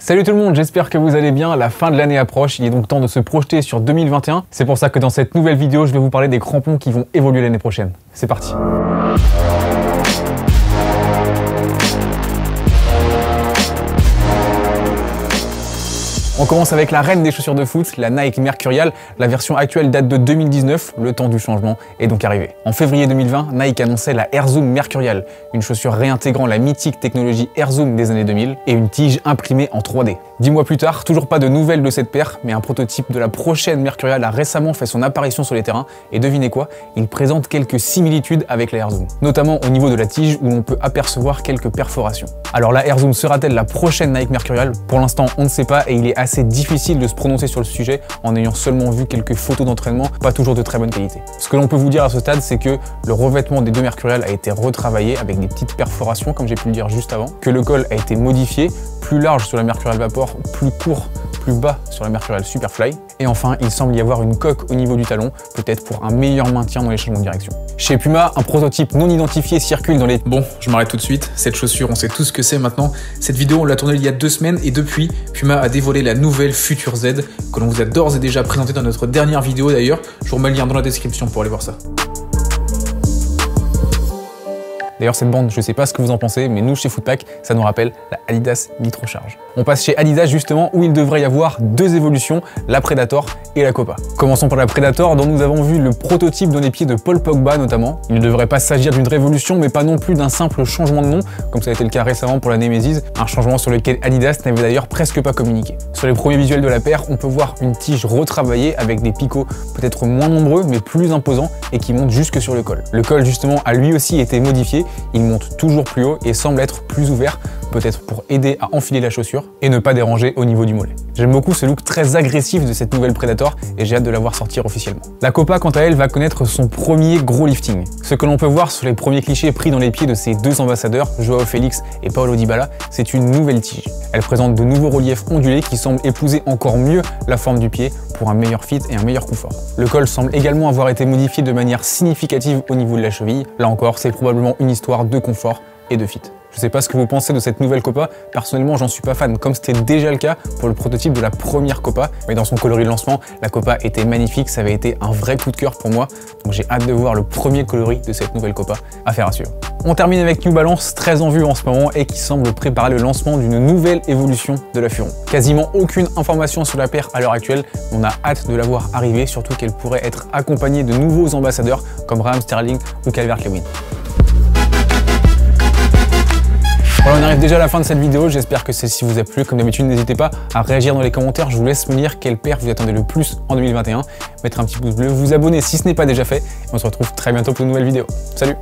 Salut tout le monde, j'espère que vous allez bien. La fin de l'année approche, il est donc temps de se projeter sur 2021. C'est pour ça que dans cette nouvelle vidéo, je vais vous parler des crampons qui vont évoluer l'année prochaine. C'est parti. On commence avec la reine des chaussures de foot, la Nike Mercurial. La version actuelle date de 2019, le temps du changement est donc arrivé. En février 2020, Nike annonçait la Air Zoom Mercurial, une chaussure réintégrant la mythique technologie Air Zoom des années 2000 et une tige imprimée en 3D. 10 mois plus tard, toujours pas de nouvelles de cette paire, mais un prototype de la prochaine Mercurial a récemment fait son apparition sur les terrains et devinez quoi, il présente quelques similitudes avec la Air Zoom, notamment au niveau de la tige où l'on peut apercevoir quelques perforations. Alors la Air Zoom sera-t-elle la prochaine Nike Mercurial? Pour l'instant, on ne sait pas et il est assez difficile de se prononcer sur le sujet en ayant seulement vu quelques photos d'entraînement, pas toujours de très bonne qualité. Ce que l'on peut vous dire à ce stade, c'est que le revêtement des deux Mercurial a été retravaillé avec des petites perforations, comme j'ai pu le dire juste avant, que le col a été modifié, plus large sur la Mercurial Vapor, plus court, plus bas sur la Mercurial Superfly. Et enfin, il semble y avoir une coque au niveau du talon, peut-être pour un meilleur maintien dans les changements de direction. Chez Puma, un prototype non identifié circule dans les... Bon, je m'arrête tout de suite. Cette chaussure, on sait tout ce que c'est maintenant. Cette vidéo, on l'a tournée il y a 2 semaines et depuis, Puma a dévoilé la nouvelle Future Z que l'on vous a d'ores et déjà présentée dans notre dernière vidéo d'ailleurs. Je vous remets le lien dans la description pour aller voir ça. D'ailleurs, cette bande, je sais pas ce que vous en pensez, mais nous, chez Footpack, ça nous rappelle la Adidas Nitrocharge. On passe chez Adidas, justement, où il devrait y avoir 2 évolutions, la Predator et la Copa. Commençons par la Predator, dont nous avons vu le prototype dans les pieds de Paul Pogba, notamment. Il ne devrait pas s'agir d'une révolution, mais pas non plus d'un simple changement de nom, comme ça a été le cas récemment pour la Nemesis, un changement sur lequel Adidas n'avait d'ailleurs presque pas communiqué. Sur les premiers visuels de la paire, on peut voir une tige retravaillée avec des picots peut-être moins nombreux, mais plus imposants, et qui montent jusque sur le col. Le col, justement, a lui aussi été modifié. Il monte toujours plus haut et semble être plus ouvert, peut-être pour aider à enfiler la chaussure et ne pas déranger au niveau du mollet. J'aime beaucoup ce look très agressif de cette nouvelle Predator et j'ai hâte de la voir sortir officiellement. La Copa, quant à elle, va connaître son premier gros lifting. Ce que l'on peut voir sur les premiers clichés pris dans les pieds de ses 2 ambassadeurs, Joao Félix et Paulo Dybala, c'est une nouvelle tige. Elle présente de nouveaux reliefs ondulés qui semblent épouser encore mieux la forme du pied pour un meilleur fit et un meilleur confort. Le col semble également avoir été modifié de manière significative au niveau de la cheville. Là encore, c'est probablement une histoire de confort et de fit. Je sais pas ce que vous pensez de cette nouvelle Copa, personnellement j'en suis pas fan, comme c'était déjà le cas pour le prototype de la première Copa, mais dans son coloris de lancement, la Copa était magnifique, ça avait été un vrai coup de cœur pour moi, donc j'ai hâte de voir le premier coloris de cette nouvelle Copa, affaire à suivre. On termine avec New Balance, très en vue en ce moment et qui semble préparer le lancement d'une nouvelle évolution de la Furon. Quasiment aucune information sur la paire à l'heure actuelle, on a hâte de la voir arriver, surtout qu'elle pourrait être accompagnée de nouveaux ambassadeurs comme Raheem Sterling ou Calvert-Lewin. Voilà, on arrive déjà à la fin de cette vidéo, j'espère que celle-ci vous a plu. Comme d'habitude, n'hésitez pas à réagir dans les commentaires, je vous laisse me dire quelle paire vous attendez le plus en 2021. Mettre un petit pouce bleu, vous abonner si ce n'est pas déjà fait. On se retrouve très bientôt pour une nouvelle vidéo. Salut!